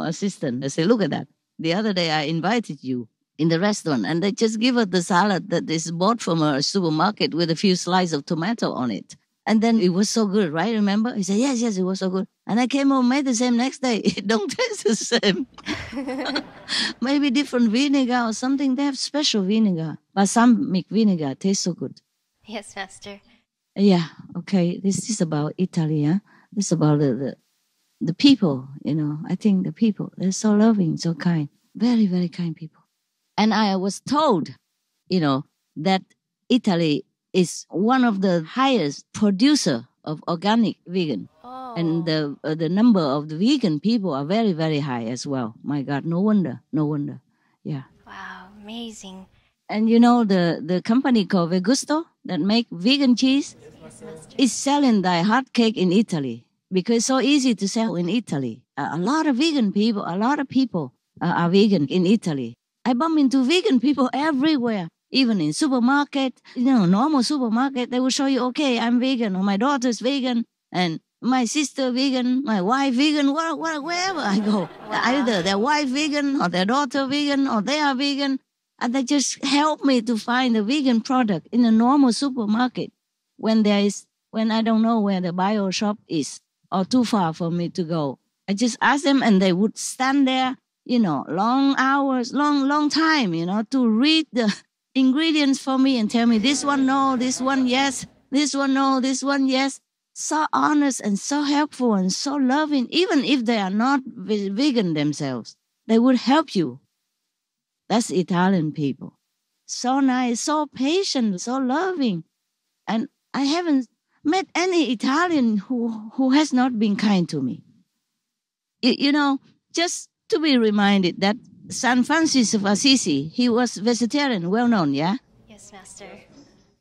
assistant, I said, look at that. The other day I invited you in the restaurant and they just give us the salad that is bought from a supermarket with a few slices of tomato on it. And then it was so good, right? Remember? He said, yes, it was so good. And I came home, made the same next day. It don't taste the same. Maybe different vinegar or something. They have special vinegar. Balsamic vinegar tastes so good. Yes, Master. Yeah, okay. This is about Italy, yeah? This is about the people, I think the people, they're so loving, so kind. Very, very kind people. And I was told, that Italy is one of the highest producer of organic vegan. Oh. And the number of the vegan people are very, very high as well. My God, no wonder. Yeah. Wow, amazing. And the company called Vegusto that make vegan cheese Yes, Master. is selling the hot cake in Italy because it's so easy to sell in Italy. A lot of people are vegan in Italy. I bump into vegan people everywhere. Even in supermarket, normal supermarket, they will show you, okay, I'm vegan, or my daughter's vegan, and my sister vegan, my wife vegan, wherever I go. Wow. Either their wife vegan, or their daughter vegan, or they are vegan. And they just help me to find a vegan product in a normal supermarket when I don't know where the bio shop is, or too far for me to go. I just ask them and they would stand there, long hours, long time, to read the ingredients for me and tell me this one no, this one yes, this one no, this one yes. So honest and so helpful and so loving. Even if they are not vegan themselves, they would help you. That's Italian people. So nice, so patient, so loving. And I haven't met any Italian who has not been kind to me. Just to be reminded that San Francis of Assisi, he was vegetarian, well known, yeah? Yes, Master.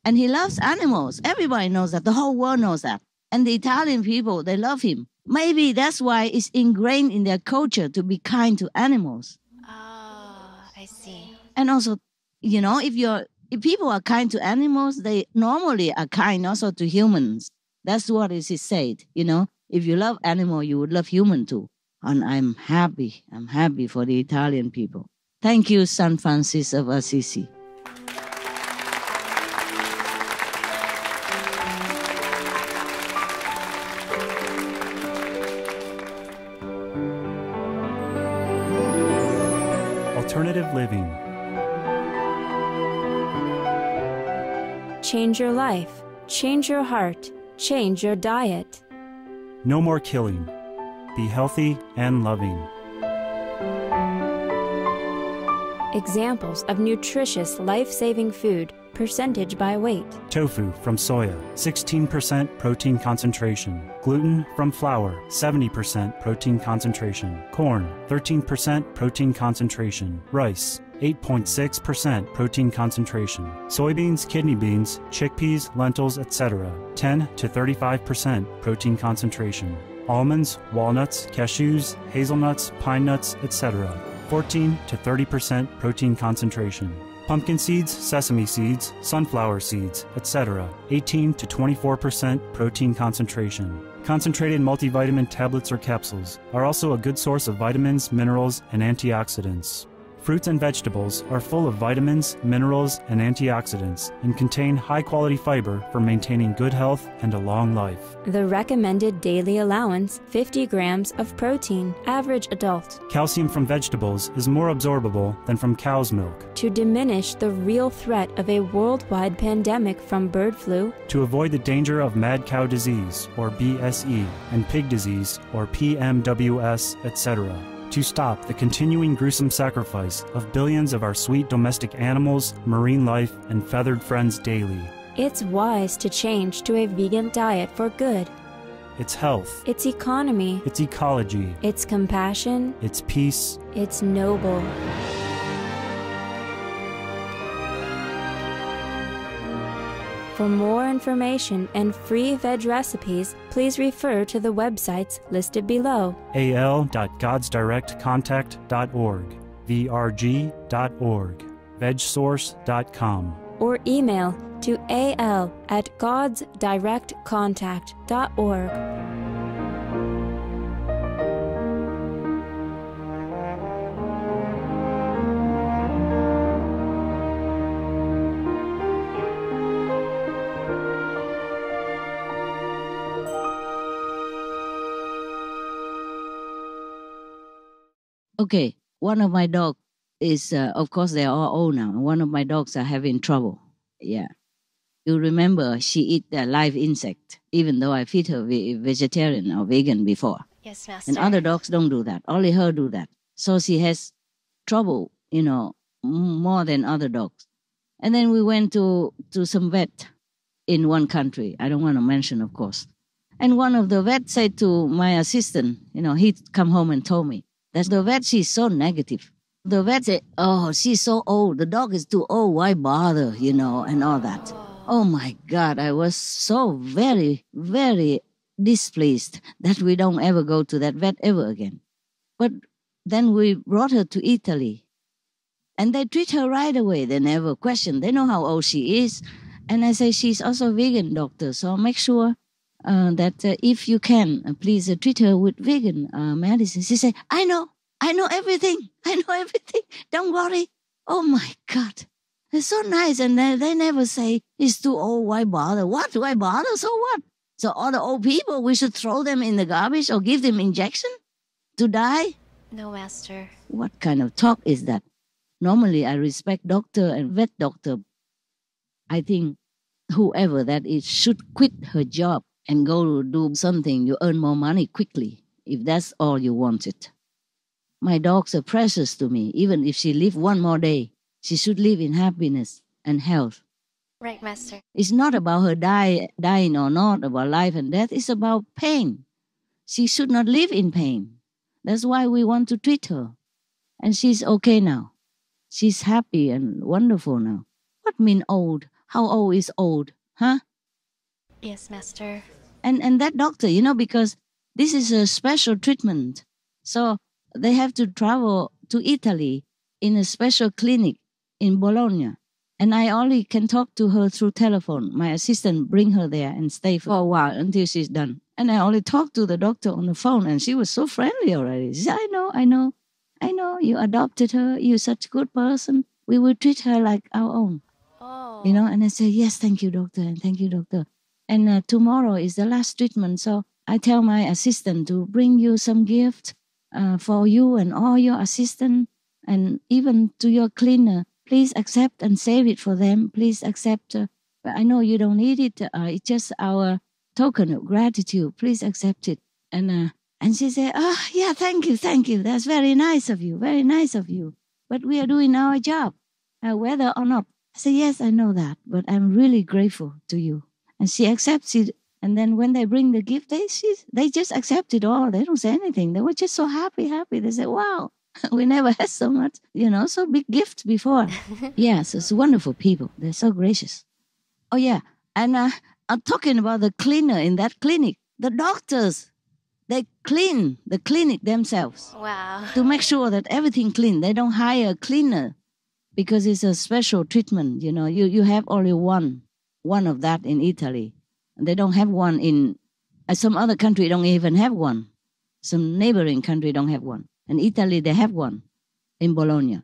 And he loves animals. Everybody knows that. The whole world knows that. And the Italian people, they love him. Maybe that's why it's ingrained in their culture to be kind to animals. Ah, I see. And also, if you're If people are kind to animals, they normally are kind also to humans. That's what it is said. If you love animal, you would love human too. And I'm happy for the Italian people. Thank you, San Francis of Assisi. Alternative living. Change your life. Change your heart. Change your diet. No more killing. Be healthy and loving. Examples of nutritious, life-saving food, percentage by weight. Tofu from soya, 16% protein concentration. Gluten from flour, 70% protein concentration. Corn, 13% protein concentration. Rice, 8.6% protein concentration. Soybeans, kidney beans, chickpeas, lentils, etc. 10 to 35% protein concentration. Almonds, walnuts, cashews, hazelnuts, pine nuts, etc. 14 to 30% protein concentration. Pumpkin seeds, sesame seeds, sunflower seeds, etc. 18 to 24% protein concentration. Concentrated multivitamin tablets or capsules are also a good source of vitamins, minerals, and antioxidants. Fruits and vegetables are full of vitamins, minerals, and antioxidants and contain high-quality fiber for maintaining good health and a long life. The recommended daily allowance, 50 grams of protein, average adult. Calcium from vegetables is more absorbable than from cow's milk. To diminish the real threat of a worldwide pandemic from bird flu. To avoid the danger of mad cow disease, or BSE, and pig disease, or PMWS, etc. To stop the continuing gruesome sacrifice of billions of our sweet domestic animals, marine life, and feathered friends daily. It's wise to change to a vegan diet for good. It's health. It's economy. It's ecology. It's compassion. It's peace. It's noble. For more information and free veg recipes, please refer to the websites listed below. al.godsdirectcontact.org, vrg.org, vegsource.com. Or email to al@godsdirectcontact.org. Okay, one of my dogs is, of course, they are all old now. One of my dogs are having trouble. Yeah. You remember she eat a live insect, even though I feed her vegetarian or vegan before. Yes, Master. And other dogs don't do that. Only her do that. So she has trouble, more than other dogs. And then we went to some vet in one country. I don't want to mention, of course. And one of the vets said to my assistant, he'd come home and told me, that the vet, she's so negative. The vet said, oh, she's so old. The dog is too old. Why bother, and all that. Oh, my God. I was so very, very displeased that we don't ever go to that vet ever again. But then we brought her to Italy. And they treat her right away. They never question. They know how old she is. And I say, she's also vegan, doctor. So make sure that if you can, please treat her with vegan medicine. She said, I know everything. Don't worry. Oh my God. It's so nice. And they never say, it's too old, why bother? What? Why bother? So what? So all the old people, we should throw them in the garbage or give them injection to die? No, Master. What kind of talk is that? Normally, I respect doctor and vet doctor. I think whoever that is should quit her job and go do something you earn more money quickly, if that's all you wanted. My dogs are precious to me. Even if she live one more day, she should live in happiness and health. Right, Master. It's not about her dying or not, about life and death. It's about pain. She should not live in pain. That's why we want to treat her. And she's okay now. She's happy and wonderful now. What mean old? How old is old? Huh? Yes, Master. And that doctor, because this is a special treatment. So they have to travel to Italy in a special clinic in Bologna. And I only can talk to her through telephone. My assistant bring her there and stay for a while until she's done. And I only talk to the doctor on the phone, and she was so friendly already. She said, I know, you adopted her. You're such a good person. We will treat her like our own. Oh. And I say, yes, thank you, doctor, and thank you, doctor. And tomorrow is the last treatment, so I tell my assistant to bring you some gift for you and all your assistants, and even to your cleaner. Please accept and save it for them. Please accept. But I know you don't need it. It's just our token of gratitude. Please accept it. And she said, yeah, thank you. That's very nice of you. Very nice of you. But we are doing our job, whether or not. I said, yes, I know that, but I'm really grateful to you. And she accepts it. And then when they bring the gift, they just accept it all. They don't say anything. They were just so happy. They said, wow, we never had so much, so big gift before. Yes, it's wonderful people. They're so gracious. Oh, yeah. And I'm talking about the cleaner in that clinic. The doctors, they clean the clinic themselves. Wow. To make sure that everything clean. They don't hire a cleaner because it's a special treatment. You have only one of that in Italy. They don't have one in some other country. Don't even have one. Some neighboring country don't have one. In Italy, they have one in Bologna.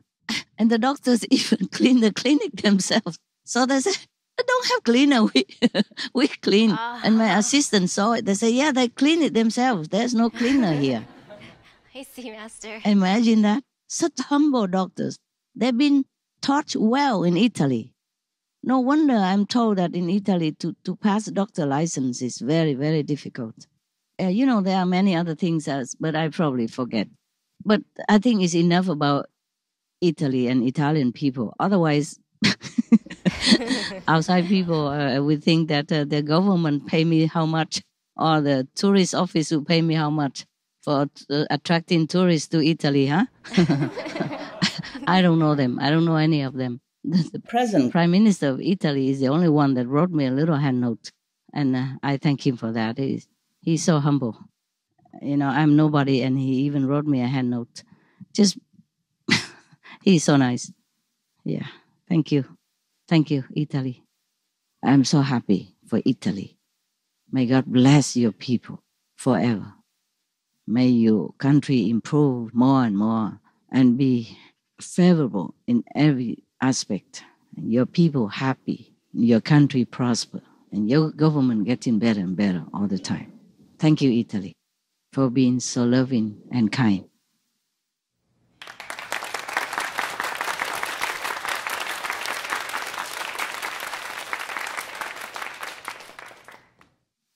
And the doctors even clean the clinic themselves. So they say, I don't have cleaner. We clean. And my assistant saw it. They say, yeah, they clean it themselves. There's no cleaner here. I see, Master. Imagine that. Such humble doctors. They've been taught well in Italy. No wonder I'm told that in Italy to pass doctor license is very, very difficult. There are many other things, but I probably forget. But I think it's enough about Italy and Italian people. Otherwise, outside people would think that the government pay me how much, or the tourist office will pay me how much for attracting tourists to Italy, huh? I don't know them. I don't know any of them. The present Prime Minister of Italy is the only one that wrote me a little hand note. And I thank him for that. He's so humble. I'm nobody, and he even wrote me a hand note. Just, he's so nice. Yeah, thank you. Thank you, Italy. I'm so happy for Italy. May God bless your people forever. May your country improve more and more and be favorable in every aspect. And your people happy, your country prosper, and your government getting better and better all the time. Thank you, Italy, for being so loving and kind.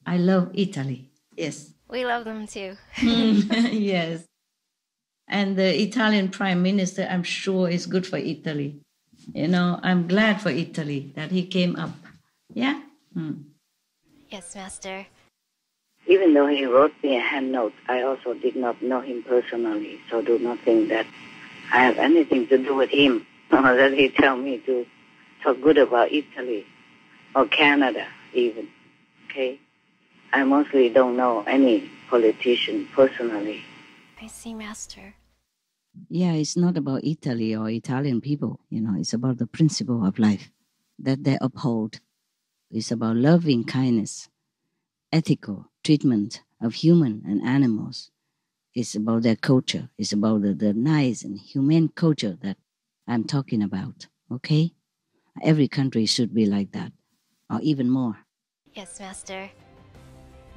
I love Italy. Yes. We love them too. Yes. And the Italian Prime Minister, I'm sure, is good for Italy. I'm glad for Italy that he came up. Yeah? Yes, Master. Even though he wrote me a hand note, I also did not know him personally, so do not think that I have anything to do with him, or that he tell me to talk good about Italy or Canada even. Okay? I mostly don't know any politician personally. I see, Master. Yeah, it's not about Italy or Italian people. It's about the principle of life that they uphold. It's about loving kindness, ethical treatment of human and animals. It's about their culture. It's about the nice and humane culture that I'm talking about, okay? Every country should be like that, or even more. Yes, Master.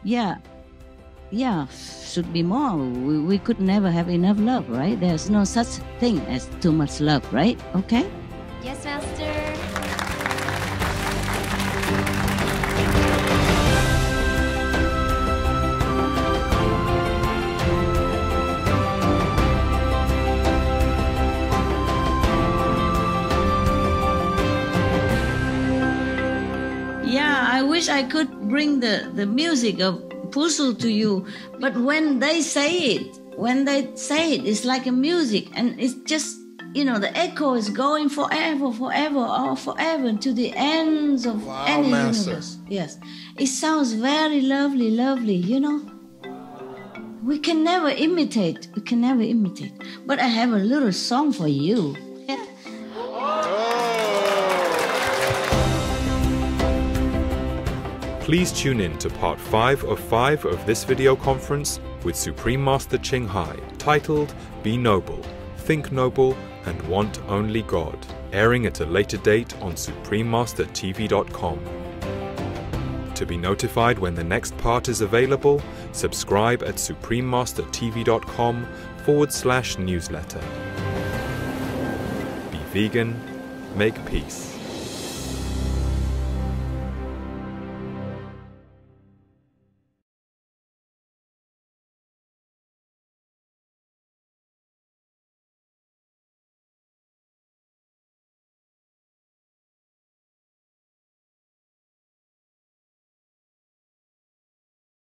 Yeah, should be more. We could never have enough love, right? There's no such thing as too much love, right? Okay? Yes, Master. Yeah, I wish I could bring the music of Pusu to you, but when they say it, it's like a music, and it's just, the echo is going forever to the ends of any universe. Yes, it sounds very lovely, We can never imitate, but I have a little song for you. Please tune in to part 5 of this video conference with Supreme Master Ching Hai, titled Be Noble, Think Noble, and Want Only God, airing at a later date on suprememastertv.com. To be notified when the next part is available, subscribe at suprememastertv.com/newsletter. Be vegan, make peace.